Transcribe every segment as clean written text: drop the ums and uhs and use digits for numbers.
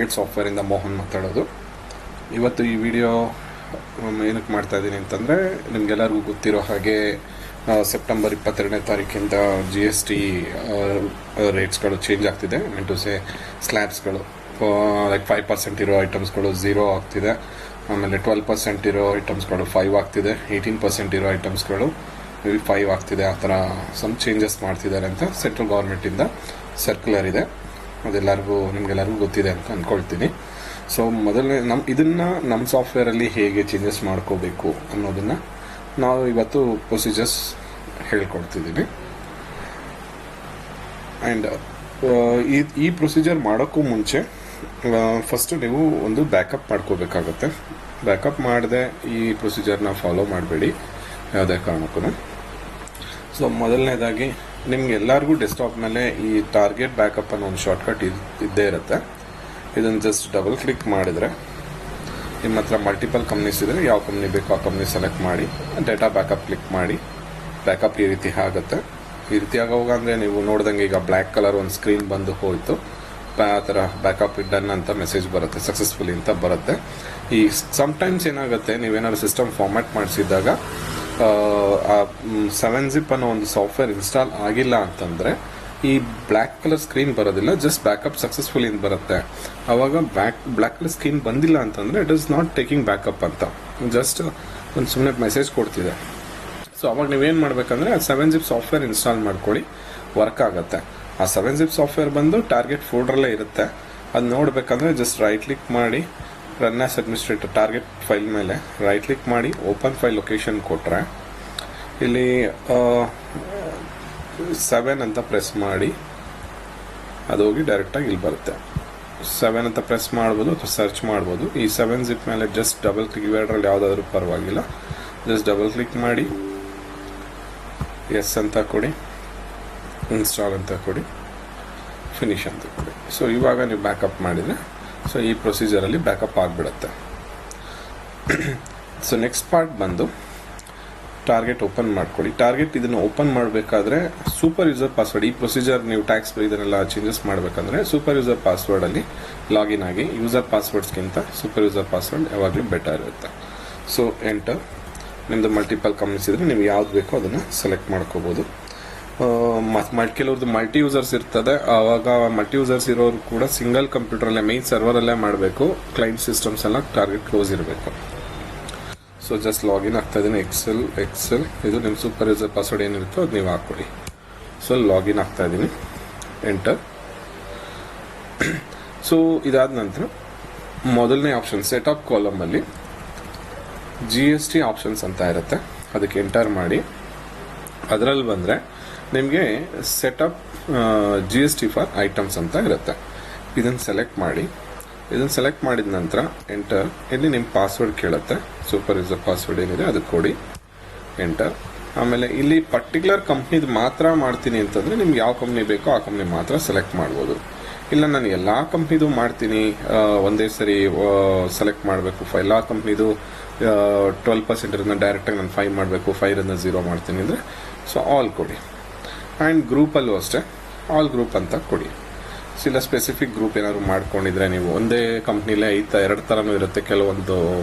Software ಇಂದ ಮೋಹನ್ ಮಾತಾಡೋದು. ಇವತ್ತು ಈ ವಿಡಿಯೋ ಏನಕ್ಕೆ ಮಾಡ್ತಾ ಇದ್ದೀನಿ ಅಂತಂದರೆ, ನಿಮಗೆಲ್ಲರಿಗೂ ಗೊತ್ತಿರೋ ಹಾಗೆ ಸೆಪ್ಟೆಂಬರ್ 22ನೇ ತಾರೀಕಿಂದ GST ರೇಟ್ಸ್ಗಳು ಚೇಂಜ್ ಆಗ್ತಿದೆ. ಟು ಸೇ ಸ್ಲ್ಯಾಬ್ಸ್ಗಳು ಲೈಕ್ 5% ಇರೋ ಐಟಮ್ಸ್ಗಳು 0 ಆಗ್ತಿದೆ. ಆಮೇಲೆ 12% ಇರೋ ಐಟಮ್ಸ್ಗಳು 5 ಆಗ್ತಿದೆ. 18% ಇರೋ ಐಟಮ್ಸ್ಗಳು 5 ಆಗ್ತಿದೆ. ಆ ಥರ ಸಮ್ ಚೇಂಜಸ್ ಮಾಡ್ತಿದ್ದಾರೆ ಅಂತ ಸೆಂಟ್ರಲ್ ಗೌರ್ಮೆಂಟಿಂದ ಸರ್ಕ್ಯುಲರ್ ಇದೆ. ನಿಮಗೆಲ್ಲರಿಗೂ ಗೊತ್ತಿದೆ ಅಂತ ಅಂದ್ಕೊಳ್ತೀನಿ. ಸೊ ಮೊದಲನೇ ನಮ್ಮ ಸಾಫ್ಟ್ವೇರಲ್ಲಿ ಹೇಗೆ ಚೇಂಜಸ್ ಮಾಡ್ಕೋಬೇಕು ಅನ್ನೋದನ್ನು ನಾವು ಇವತ್ತು ಪ್ರೊಸೀಜರ್ಸ್ ಹೇಳ್ಕೊಡ್ತಿದ್ದೀನಿ. ಆ್ಯಂಡ್ ಈ ಪ್ರೊಸೀಜರ್ ಮಾಡೋಕ್ಕೂ ಮುಂಚೆ ಫಸ್ಟು ನೀವು ಒಂದು ಬ್ಯಾಕಪ್ ಮಾಡ್ಕೋಬೇಕಾಗತ್ತೆ. ಬ್ಯಾಕಪ್ ಮಾಡದೆ ಈ ಪ್ರೊಸೀಜರ್ನ ಫಾಲೋ ಮಾಡಬೇಡಿ ಯಾವುದೇ ಕಾರಣಕ್ಕೂ. ಸೊ ಮೊದಲನೇದಾಗಿ ನಿಮ್ಗೆಲ್ಲರಿಗೂ ಡೆಸ್ಕ್ಟಾಪ್ ಮೇಲೆ ಈ ಟಾರ್ಗೆಟ್ ಬ್ಯಾಕಪ್ ಅನ್ನೋ ಒಂದು ಶಾರ್ಟ್ಕಟ್ ಇದ್ದೇ ಇರುತ್ತೆ. ಇದನ್ನು ಜಸ್ಟ್ ಡಬಲ್ ಕ್ಲಿಕ್ ಮಾಡಿದರೆ ನಿಮ್ಮ ಹತ್ರ ಮಲ್ಟಿಪಲ್ ಕಂಪ್ನೀಸ್ ಇದ್ದರೆ ಯಾವ ಕಂಪ್ನಿ ಬೇಕೋ ಆ ಕಂಪ್ನಿ ಸೆಲೆಕ್ಟ್ ಮಾಡಿ ಡೇಟಾ ಬ್ಯಾಕಪ್ ಕ್ಲಿಕ್ ಮಾಡಿ. ಬ್ಯಾಕಪ್ ಈ ರೀತಿ ಆಗುತ್ತೆ. ಈ ರೀತಿ ಆಗೋವಾಗ ಅಂದರೆ ನೀವು ನೋಡ್ದಂಗೆ ಈಗ ಬ್ಲ್ಯಾಕ್ ಕಲರ್ ಒಂದು ಸ್ಕ್ರೀನ್ ಬಂದು ಹೋಯಿತು. ಆ ಥರ ಬ್ಯಾಕಪ್ ಡನ್ ಅಂತ ಮೆಸೇಜ್ ಬರುತ್ತೆ, ಸಕ್ಸಸ್ಫುಲಿ ಅಂತ ಬರುತ್ತೆ. ಈ ಸಮ್ಟೈಮ್ಸ್ ಏನಾಗುತ್ತೆ, ನೀವೇನಾದ್ರು ಸಿಸ್ಟಮ್ ಫಾರ್ಮ್ಯಾಟ್ ಮಾಡಿಸಿದಾಗ 7-zip ಅನ್ನೋ ಒಂದು ಸಾಫ್ಟ್ವೇರ್ ಇನ್ಸ್ಟಾಲ್ ಆಗಿಲ್ಲ ಅಂತಂದರೆ ಈ ಬ್ಲ್ಯಾಕ್ ಕಲರ್ ಸ್ಕ್ರೀನ್ ಬರೋದಿಲ್ಲ, ಜಸ್ಟ್ ಬ್ಯಾಕಪ್ ಸಕ್ಸಸ್ಫುಲಿ ಅಂತ ಬರುತ್ತೆ. ಆವಾಗ ಬ್ಲ್ಯಾಕ್ ಕಲರ್ ಸ್ಕ್ರೀನ್ ಬಂದಿಲ್ಲ ಅಂತಂದರೆ it is not taking backup ಅಂತ ಜಸ್ಟ್ ಒಂದು ಸುಮ್ಮನೆ ಮೆಸೇಜ್ ಕೊಡ್ತಿದೆ. ಸೊ ಅವಾಗ ನೀವೇನು ಮಾಡಬೇಕಂದ್ರೆ 7-zip ಸಾಫ್ಟ್ವೇರ್ ಇನ್ಸ್ಟಾಲ್ ಮಾಡ್ಕೊಳ್ಳಿ, ವರ್ಕ್ ಆಗುತ್ತೆ. ಆ 7-zip ಸಾಫ್ಟ್ವೇರ್ ಬಂದು ಟಾರ್ಗೆಟ್ ಫೋಲ್ಡ್ರಲ್ಲೇ ಇರುತ್ತೆ. ಅದು ನೋಡಬೇಕಂದ್ರೆ ಜಸ್ಟ್ ರೈಟ್ ಕ್ಲಿಕ್ ಮಾಡಿ run as administrator target file ಮೇಲೆ ರೈಟ್ ಕ್ಲಿಕ್ ಮಾಡಿ ಓಪನ್ ಫೈಲ್ ಲೊಕೇಶನ್ ಕೊಟ್ಟರೆ ಇಲ್ಲಿ 7 ಅಂತ ಪ್ರೆಸ್ ಮಾಡಿ ಅದು ಹೋಗಿ ಡೈರೆಕ್ಟಾಗಿ ಇಲ್ಲಿ ಬರುತ್ತೆ. 7 ಅಂತ ಪ್ರೆಸ್ ಮಾಡ್ಬೋದು ಅಥವಾ ಸರ್ಚ್ ಮಾಡ್ಬೋದು. ಈ 7-zip ಮೇಲೆ ಜಸ್ಟ್ ಡಬಲ್ ಕ್ಲಿಕ್, ಇವೆರಡರಲ್ಲಿ ಯಾವುದಾದ್ರೂ ಪರವಾಗಿಲ್ಲ, ಜಸ್ಟ್ ಡಬಲ್ ಕ್ಲಿಕ್ ಮಾಡಿ ಎಸ್ ಅಂತ ಕೊಡಿ, ಇನ್ಸ್ಟಾಲ್ ಅಂತ ಕೊಡಿ, ಫಿನಿಶ್ ಅಂತ ಕೊಡಿ. ಸೊ ಇವಾಗ ನೀವು ಬ್ಯಾಕಪ್ ಮಾಡಿದರೆ ಸೊ ಈ ಪ್ರೊಸೀಜರಲ್ಲಿ ಬ್ಯಾಕಪ್ ಆಗಿಬಿಡುತ್ತೆ. ಸೊ ನೆಕ್ಸ್ಟ್ ಪಾರ್ಟ್ ಬಂದು ಟಾರ್ಗೆಟ್ ಓಪನ್ ಮಾಡ್ಕೊಳ್ಳಿ. ಟಾರ್ಗೆಟ್ ಇದನ್ನು ಓಪನ್ ಮಾಡಬೇಕಾದ್ರೆ ಸೂಪರ್ ಯೂಸರ್ ಪಾಸ್ವರ್ಡ್, ಈ ಪ್ರೊಸೀಜರ್ ನೀವು ಟ್ಯಾಕ್ಸ್ ಇದನ್ನೆಲ್ಲ ಚೇಂಜಸ್ ಮಾಡಬೇಕಂದ್ರೆ ಸೂಪರ್ ಯೂಸರ್ ಪಾಸ್ವರ್ಡಲ್ಲಿ ಲಾಗಿನ್ ಆಗಿ. ಯೂಸರ್ ಪಾಸ್ವರ್ಡ್ಸ್ಗಿಂತ ಸೂಪರ್ ಯೂಸರ್ ಪಾಸ್ವರ್ಡ್ ಯಾವಾಗಲೂ ಬೆಟರ್ ಇರುತ್ತೆ. So enter. ನಿಮ್ಮದು ಮಲ್ಟಿಪಲ್ ಕಂಪ್ನೀಸ್ ಇದ್ದರೆ ನೀವು ಯಾವ್ದು ಬೇಕೋ ಅದನ್ನು ಸೆಲೆಕ್ಟ್ ಮಾಡ್ಕೋಬೋದು. ಕೆಲವ್ರದ್ದು ಮಲ್ಟಿ ಯೂಸರ್ಸ್ ಇರ್ತದೆ. ಆವಾಗ ಮಲ್ಟಿ ಯೂಸರ್ಸ್ ಇರೋರು ಕೂಡ ಸಿಂಗಲ್ ಕಂಪ್ಯೂಟರಲ್ಲೇ ಮೇನ್ ಸರ್ವರಲ್ಲೇ ಮಾಡಬೇಕು. ಕ್ಲೈಂಟ್ ಸಿಸ್ಟಮ್ಸ್ ಎಲ್ಲ ಟಾರ್ಗೆಟ್ ಕ್ಲೋಸ್ ಇರಬೇಕು. ಸೊ ಜಸ್ಟ್ ಲಾಗಿನ್ ಆಗ್ತಾ ಇದ್ದೀನಿ. ಎಕ್ಸೆಲ್ ಇದು ನಿಮ್ಮ ಸೂಪರ್ ಯೂಸರ್ ಪಾಸ್ವರ್ಡ್ ಏನಿರುತ್ತೋ ಅದು ನೀವು ಹಾಕ್ಕೊಡಿ. ಸೊ ಲಾಗಿನ್ ಆಗ್ತಾ ಇದ್ದೀನಿ, ಎಂಟರ್. ಸೊ ಇದಾದ ನಂತರ ಮೊದಲನೇ ಆಪ್ಷನ್ ಸೆಟಪ್ ಕಾಲಮಲ್ಲಿ GST ಆಪ್ಷನ್ಸ್ ಅಂತ ಇರುತ್ತೆ, ಅದಕ್ಕೆ ಎಂಟರ್ ಮಾಡಿ. ಅದರಲ್ಲಿ ಬಂದರೆ ನಿಮಗೆ ಸೆಟಪ್ GST ಫಾರ್ ಐಟಮ್ಸ್ ಅಂತ ಇರುತ್ತೆ. ಇದನ್ನು ಸೆಲೆಕ್ಟ್ ಮಾಡಿ. ಇದನ್ನು ಸೆಲೆಕ್ಟ್ ಮಾಡಿದ ನಂತರ ಎಂಟರ್. ಇಲ್ಲಿ ನಿಮ್ಮ ಪಾಸ್ವರ್ಡ್ ಕೇಳುತ್ತೆ, ಸೂಪರ್ ಯೂಸರ್ ಪಾಸ್ವರ್ಡ್ ಏನಿದೆ ಅದಕ್ಕೆ ಕೊಡಿ, ಎಂಟರ್. ಆಮೇಲೆ ಇಲ್ಲಿ ಪರ್ಟಿಕ್ಯುಲರ್ ಕಂಪ್ನಿದು ಮಾತ್ರ ಮಾಡ್ತೀನಿ ಅಂತಂದರೆ ನಿಮ್ಗೆ ಯಾವ ಕಂಪ್ನಿ ಬೇಕೋ ಆ ಕಂಪ್ನಿ ಮಾತ್ರ ಸೆಲೆಕ್ಟ್ ಮಾಡ್ಬೋದು. ಇಲ್ಲ ನಾನು ಎಲ್ಲ ಕಂಪ್ನಿದು ಮಾಡ್ತೀನಿ, ಒಂದೇ ಸರಿ ಸೆಲೆಕ್ಟ್ ಮಾಡಬೇಕು, ಎಲ್ಲ ಕಂಪ್ನಿದು 12% ಇರೋದನ್ನ ಡೈರೆಕ್ಟಾಗಿ ನಾನು 5 ಮಾಡಬೇಕು, 5 ಇರೋದನ್ನ 0 ಮಾಡ್ತೀನಿ ಅಂದರೆ ಸೊ ಆಲ್ ಕೊಡಿ. ಆ್ಯಂಡ್ ಗ್ರೂಪಲ್ಲೂ ಅಷ್ಟೇ ಆಲ್ ಗ್ರೂಪ್ ಅಂತ ಕೊಡಿ. ಇಲ್ಲ ಸ್ಪೆಸಿಫಿಕ್ ಗ್ರೂಪ್ ಏನಾದ್ರು ಮಾಡ್ಕೊಂಡಿದ್ರೆ ನೀವು ಒಂದೇ ಕಂಪ್ನಿಲೇ 2 ಥರನೂ ಇರುತ್ತೆ, ಕೆಲವೊಂದು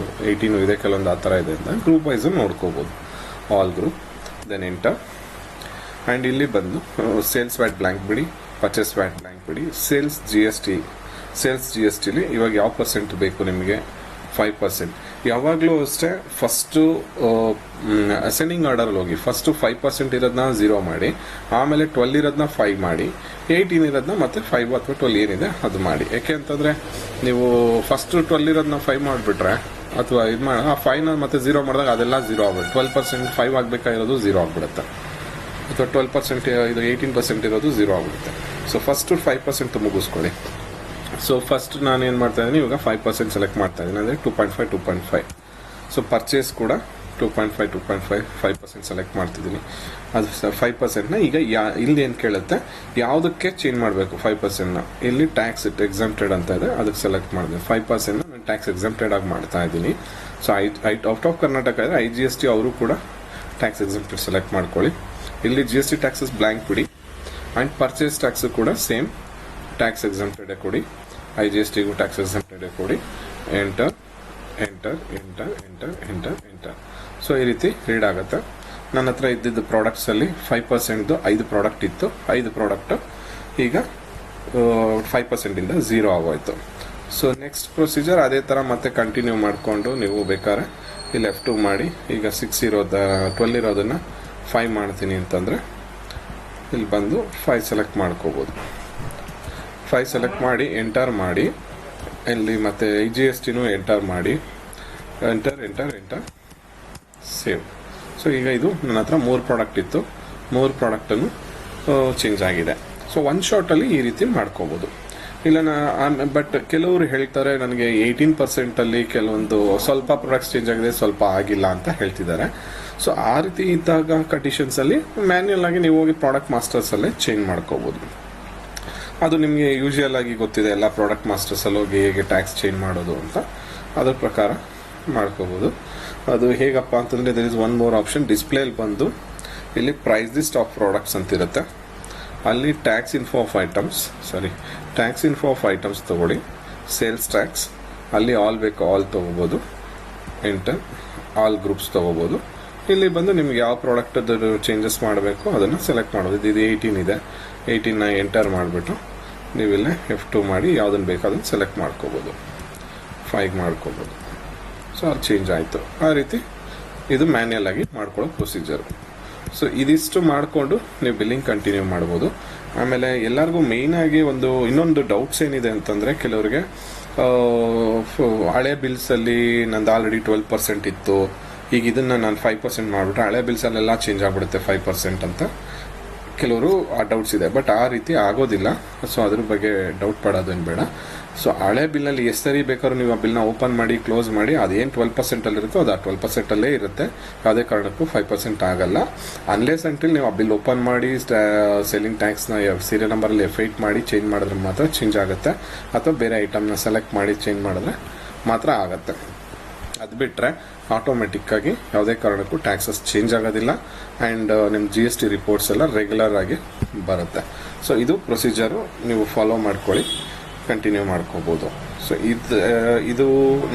18 ಇದೆ, ಕೆಲವೊಂದು ಆ ಥರ ಇದೆ ಅಂತ ಗ್ರೂಪ್ ವೈಸು ನೋಡ್ಕೋಬೋದು. All group, then enter. And ಇಲ್ಲಿ ಬಂದು ಸೇಲ್ಸ್ ವ್ಯಾಟ್ ಬ್ಲ್ಯಾಂಕ್ ಬಿಡಿ, ಪರ್ಚೇಸ್ ವ್ಯಾಟ್ ಬ್ಲ್ಯಾಂಕ್ ಬಿಡಿ. ಸೇಲ್ಸ್ ಜಿ ಎಸ್ ಟಿಲಿ ಇವಾಗ ಯಾವ ಪರ್ಸೆಂಟ್ ಬೇಕು ನಿಮಗೆ? 5%. ಯಾವಾಗಲೂ ಅಷ್ಟೇ ಫಸ್ಟು ಅಸೆಂಡಿಂಗ್ ಆರ್ಡರಲ್ಲಿ ಹೋಗಿ ಫಸ್ಟು 5% ಇರೋದನ್ನ 0 ಮಾಡಿ, ಆಮೇಲೆ 12 ಇರೋದನ್ನ 5 ಮಾಡಿ, 18 ಇರೋದನ್ನ ಮತ್ತೆ 5 ಅಥವಾ 12 ಏನಿದೆ ಅದು ಮಾಡಿ. ಯಾಕೆ ಅಂತಂದರೆ ನೀವು ಫಸ್ಟು 12 ಇರೋದನ್ನ 5 ಮಾಡಿಬಿಟ್ರೆ ಅಥವಾ ಇದು ಮಾಡಿ ಆ 5ನ ಮತ್ತೆ 0 ಮಾಡಿದಾಗ ಅದೆಲ್ಲ 0 ಆಗ್ಬಿಡುತ್ತೆ. 12% 5 ಆಗಬೇಕಾಗಿರೋದು 0 ಆಗಿಬಿಡುತ್ತೆ, ಅಥವಾ 12% ಇದು 18% ಇರೋದು 0 ಆಗಿಬಿಡುತ್ತೆ. So first 5% ಮುಗಿಸ್ಕೊಳ್ಳಿ. ಸೊ ಫಸ್ಟ್ ನಾನು ಏನು ಮಾಡ್ತಾ ಇದ್ದೀನಿ, ಇವಾಗ 5% ಸೆಲೆಕ್ಟ್ ಮಾಡ್ತಾ ಇದ್ದೀನಿ, ಅಂದರೆ 2.5. ಸೊ ಪರ್ಚೇಸ್ ಕೂಡ 2.5 5% ಸೆಲೆಕ್ಟ್ ಮಾಡ್ತಿದ್ದೀನಿ. ಅದು 5%ನ ಈಗ ಇಲ್ಲಿ ಏನು ಕೇಳುತ್ತೆ, ಯಾವುದಕ್ಕೆ ಚೇಂಜ್ ಮಾಡಬೇಕು 5%ನ? ಇಲ್ಲಿ ಟ್ಯಾಕ್ಸ್ ಎಕ್ಸೆಂಪ್ಟೆಡ್ ಅಂತ ಇದೆ, ಅದಕ್ಕೆ ಸೆಲೆಕ್ಟ್ ಮಾಡಿದೆ. 5%ನ ನಾನು ಟ್ಯಾಕ್ಸ್ ಎಕ್ಸೆಂಪ್ಟೆಡ್ ಆಗಿ ಮಾಡ್ತಾ ಇದ್ದೀನಿ. ಸೊ ಔಟ್ ಆಫ್ ಕರ್ನಾಟಕ ಇದೆ, IGST ಅವರು ಕೂಡ ಟ್ಯಾಕ್ಸ್ ಎಕ್ಸೆಂಪ್ಟೆಡ್ ಸೆಲೆಕ್ಟ್ ಮಾಡ್ಕೊಳ್ಳಿ. ಇಲ್ಲಿ GST ಟ್ಯಾಕ್ಸಸ್ ಬ್ಲ್ಯಾಂಕ್ ಬಿಡಿ. ಆ್ಯಂಡ್ ಪರ್ಚೇಸ್ ಟ್ಯಾಕ್ಸ್ ಕೂಡ ಸೇಮ್ ಟ್ಯಾಕ್ಸ್ ಎಕ್ಸೆಂಪ್ಟೆಡ್ ಕೊಡಿ. IGSTಗೂ ಟ್ಯಾಕ್ಸ್ ಎಕ್ಸೆಂಪ್ಟೆಡ್ ಕೊಡಿ, enter enter enter enter enter enter. So ಈ ರೀತಿ ರೀಡ್ ಆಗುತ್ತೆ. ನನ್ನ ಹತ್ರ ಇದ್ದಿದ್ದು ಪ್ರಾಡಕ್ಟ್ಸಲ್ಲಿ 5% 5 ಪ್ರಾಡಕ್ಟ್ ಇತ್ತು. 5 ಪ್ರಾಡಕ್ಟು ಈಗ 5%ಇಂದ 0 ಆಗೋಯ್ತು. ಸೊ ನೆಕ್ಸ್ಟ್ ಪ್ರೊಸೀಜರ್ ಅದೇ ಥರ ಮತ್ತೆ ಕಂಟಿನ್ಯೂ ಮಾಡಿಕೊಂಡು ನೀವು ಬೇಕಾದ್ರೆ ಇಲ್ಲಿ F2 ಮಾಡಿ, ಈಗ 12 ಇರೋದನ್ನು 5 ಮಾಡ್ತೀನಿ ಅಂತಂದರೆ ಇಲ್ಲಿ ಬಂದು 5 ಸೆಲೆಕ್ಟ್ ಮಾಡ್ಕೋಬೋದು. 5 ಸೆಲೆಕ್ಟ್ ಮಾಡಿ ಎಂಟರ್ ಮಾಡಿ, ಇಲ್ಲಿ ಮತ್ತೆ IGSTನೂ ಎಂಟರ್ ಮಾಡಿ, enter enter enter save. So ಈಗ ಇದು ನನ್ನ ಹತ್ರ 3 ಪ್ರಾಡಕ್ಟ್ ಇತ್ತು, 3 ಪ್ರಾಡಕ್ಟನ್ನು ಚೇಂಜ್ ಆಗಿದೆ. ಸೊ ಒನ್ ಶಾರ್ಟಲ್ಲಿ ಈ ರೀತಿ ಮಾಡ್ಕೋಬೋದು. ಇಲ್ಲ ಬಟ್ ಕೆಲವರು ಹೇಳ್ತಾರೆ ನನಗೆ 18%ಅಲ್ಲಿ ಕೆಲವೊಂದು ಸ್ವಲ್ಪ ಪ್ರಾಡಕ್ಟ್ಸ್ ಚೇಂಜ್ ಆಗಿದೆ, ಸ್ವಲ್ಪ ಆಗಿಲ್ಲ ಅಂತ ಹೇಳ್ತಿದ್ದಾರೆ. ಸೊ ಆ ರೀತಿ ಇದ್ದಾಗ ಕಂಡೀಷನ್ಸಲ್ಲಿ ಮ್ಯಾನ್ಯಲ್ ಆಗಿ ನೀವು ಹೋಗಿ ಪ್ರಾಡಕ್ಟ್ ಮಾಸ್ಟರ್ಸಲ್ಲೇ ಚೇಂಜ್ ಮಾಡ್ಕೋಬೋದು. ಅದು ನಿಮಗೆ ಯೂಶುವಲ್ ಆಗಿ ಗೊತ್ತಿದೆ, ಎಲ್ಲ ಪ್ರಾಡಕ್ಟ್ ಮಾಸ್ಟರ್ಸಲ್ಲಿ ಹೋಗಿ ಹೇಗೆ ಟ್ಯಾಕ್ಸ್ ಚೇಂಜ್ ಮಾಡೋದು ಅಂತ, ಅದ್ರ ಪ್ರಕಾರ ಮಾಡ್ಕೋಬೋದು. ಅದು ಹೇಗಪ್ಪ ಅಂತಂದರೆ there is one more option. ಡಿಸ್ಪ್ಲೇಲಿ ಬಂದು ಇಲ್ಲಿ ಪ್ರೈಸ್ ಲಿಸ್ಟ್ ಆಫ್ ಪ್ರಾಡಕ್ಟ್ಸ್ ಅಂತಿರುತ್ತೆ, ಅಲ್ಲಿ ಟ್ಯಾಕ್ಸ್ ಇನ್ಫೋ ಆಫ್ ಐಟಮ್ಸ್ ತೊಗೊಳ್ಳಿ, ಸೇಲ್ಸ್ ಟ್ಯಾಕ್ಸ್, ಅಲ್ಲಿ ಆಲ್ ಬೇಕು ಆಲ್ ತೊಗೋಬೋದು, ಎಂಟರ್ ಆಲ್ ಗ್ರೂಪ್ಸ್ ತೊಗೋಬೋದು. ಇಲ್ಲಿ ಬಂದು ನಿಮ್ಗೆ ಯಾವ ಪ್ರಾಡಕ್ಟದ್ದು ಚೇಂಜಸ್ ಮಾಡಬೇಕು ಅದನ್ನು ಸೆಲೆಕ್ಟ್ ಮಾಡೋದು. ಇದು 18 ಇದೆ, 18ನ ಎಂಟರ್ ಮಾಡಿಬಿಟ್ಟು ನೀವಿಲ್ಲೇ F2 ಮಾಡಿ ಯಾವುದನ್ನು ಬೇಕು ಅದನ್ನು ಸೆಲೆಕ್ಟ್ ಮಾಡ್ಕೋಬೋದು, 5 ಮಾಡ್ಕೋಬೋದು. ಸೊ ಅದು ಚೇಂಜ್ ಆಯಿತು. ಆ ರೀತಿ ಇದು ಮ್ಯಾನ್ಯಲ್ ಆಗಿ ಮಾಡ್ಕೊಳ್ಳೋ ಪ್ರೊಸೀಜರು. ಸೊ ಇದಿಷ್ಟು ಮಾಡಿಕೊಂಡು ನೀವು ಬಿಲ್ಲಿಂಗ್ ಕಂಟಿನ್ಯೂ ಮಾಡ್ಬೋದು. ಆಮೇಲೆ ಎಲ್ಲರಿಗೂ ಮೇಯ್ನಾಗಿ ಇನ್ನೊಂದು ಡೌಟ್ಸ್ ಏನಿದೆ ಅಂತಂದರೆ, ಕೆಲವರಿಗೆ ಹಳೆ ಬಿಲ್ಸಲ್ಲಿ ನಂದು ಆಲ್ರೆಡಿ 12% ಇತ್ತು, ಈಗ ಇದನ್ನು ನಾನು 5% ಮಾಡಿಬಿಟ್ರೆ ಹಳೆ ಬಿಲ್ಸಲ್ಲೆಲ್ಲ ಚೇಂಜ್ ಆಗಿಬಿಡುತ್ತೆ 5% ಅಂತ ಕೆಲವರು ಆ ಡೌಟ್ಸ್ ಇದೆ. ಬಟ್ ಆ ರೀತಿ ಆಗೋದಿಲ್ಲ. ಸೊ ಅದ್ರ ಬಗ್ಗೆ ಡೌಟ್ ಪಡೋದೇನು ಬೇಡ. ಸೊ ಹಳೆ ಬಿಲ್ನಲ್ಲಿ ಎಷ್ಟು ಸರಿ ಬೇಕಾದ್ರೂ ನೀವು ಆ ಬಿಲ್ನ ಓಪನ್ ಮಾಡಿ ಕ್ಲೋಸ್ ಮಾಡಿ, ಅದೇನು 12%ಅಲ್ಲಿರುತ್ತೋ ಅದು ಆ 12%ಅಲ್ಲೇ ಇರುತ್ತೆ. ಯಾವುದೇ ಕಾರಣಕ್ಕೂ 5% ಆಗಲ್ಲ. ಅನ್ಲೆಸ್ ಅಂಟಿಲ್ ನೀವು ಆ ಬಿಲ್ ಓಪನ್ ಮಾಡಿ ಸೆಲ್ಲಿಂಗ್ ಟ್ಯಾಕ್ಸ್ನ ಸೀರಿಯಲ್ ನಂಬರಲ್ಲಿ F8 ಮಾಡಿ ಚೇಂಜ್ ಮಾಡಿದ್ರೆ ಮಾತ್ರ ಚೇಂಜ್ ಆಗುತ್ತೆ, ಅಥವಾ ಬೇರೆ ಐಟಮ್ನ ಸೆಲೆಕ್ಟ್ ಮಾಡಿ ಚೇಂಜ್ ಮಾಡಿದ್ರೆ ಮಾತ್ರ ಆಗುತ್ತೆ. ಅದು ಬಿಟ್ಟರೆ ಆಟೋಮೆಟಿಕ್ಕಾಗಿ ಯಾವುದೇ ಕಾರಣಕ್ಕೂ ಟ್ಯಾಕ್ಸಸ್ ಚೇಂಜ್ ಆಗೋದಿಲ್ಲ. ಆ್ಯಂಡ್ ನಿಮ್ಮ GST ರಿಪೋರ್ಟ್ಸ್ ಎಲ್ಲ ರೆಗ್ಯುಲರ್ ಆಗಿ ಬರುತ್ತೆ. ಸೊ ಇದು ಪ್ರೊಸೀಜರು, ನೀವು ಫಾಲೋ ಮಾಡ್ಕೊಳ್ಳಿ, ಕಂಟಿನ್ಯೂ ಮಾಡ್ಕೋಬೋದು. ಸೊ ಇದು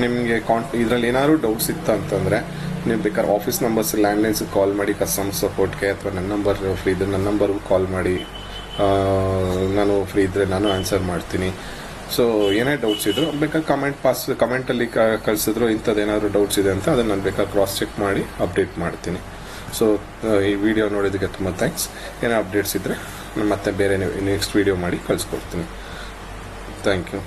ನಿಮಗೆ ಇದರಲ್ಲಿ ಏನಾದ್ರು ಡೌಟ್ಸ್ ಇತ್ತು ಅಂತಂದರೆ ನೀವು ಬೇಕಾದ್ರೆ ಆಫೀಸ್ ನಂಬರ್ಸ್ ಲ್ಯಾಂಡ್ಲೈನ್ಸ್ಗೆ ಕಾಲ್ ಮಾಡಿ, ಕಸ್ಟಮರ್ ಸಪೋರ್ಟ್ಗೆ, ಅಥವಾ ನನ್ನ ನಂಬರ್ ಫ್ರೀ ಇದ್ದರೆ ನನ್ನ ನಂಬರ್ಗೂ ಕಾಲ್ ಮಾಡಿ, ನಾನು ಫ್ರೀ ಇದ್ದರೆ ನಾನು ಆನ್ಸರ್ ಮಾಡ್ತೀನಿ. ಸೊ ಏನೇ ಡೌಟ್ಸ್ ಇದ್ರು ಬೇಕಾದ್ರೆ ಕಮೆಂಟಲ್ಲಿ ಕಳಿಸಿದ್ರು ಇಂಥದ್ದೇನಾದ್ರು ಡೌಟ್ಸ್ ಇದೆ ಅಂತ, ಅದನ್ನು ನಾನು ಬೇಕಾದ್ರೆ ಕ್ರಾಸ್ ಚೆಕ್ ಮಾಡಿ ಅಪ್ಡೇಟ್ ಮಾಡ್ತೀನಿ. ಸೊ ಈ ವಿಡಿಯೋ ನೋಡೋದಕ್ಕೆ ತುಂಬ ಥ್ಯಾಂಕ್ಸ್. ಏನೇ ಅಪ್ಡೇಟ್ಸ್ ಇದ್ದರೆ ನಾನು ಮತ್ತೆ ಬೇರೆ ನೆಕ್ಸ್ಟ್ ವಿಡಿಯೋ ಮಾಡಿ ಕಳಿಸ್ಕೊಡ್ತೀನಿ. Thank you.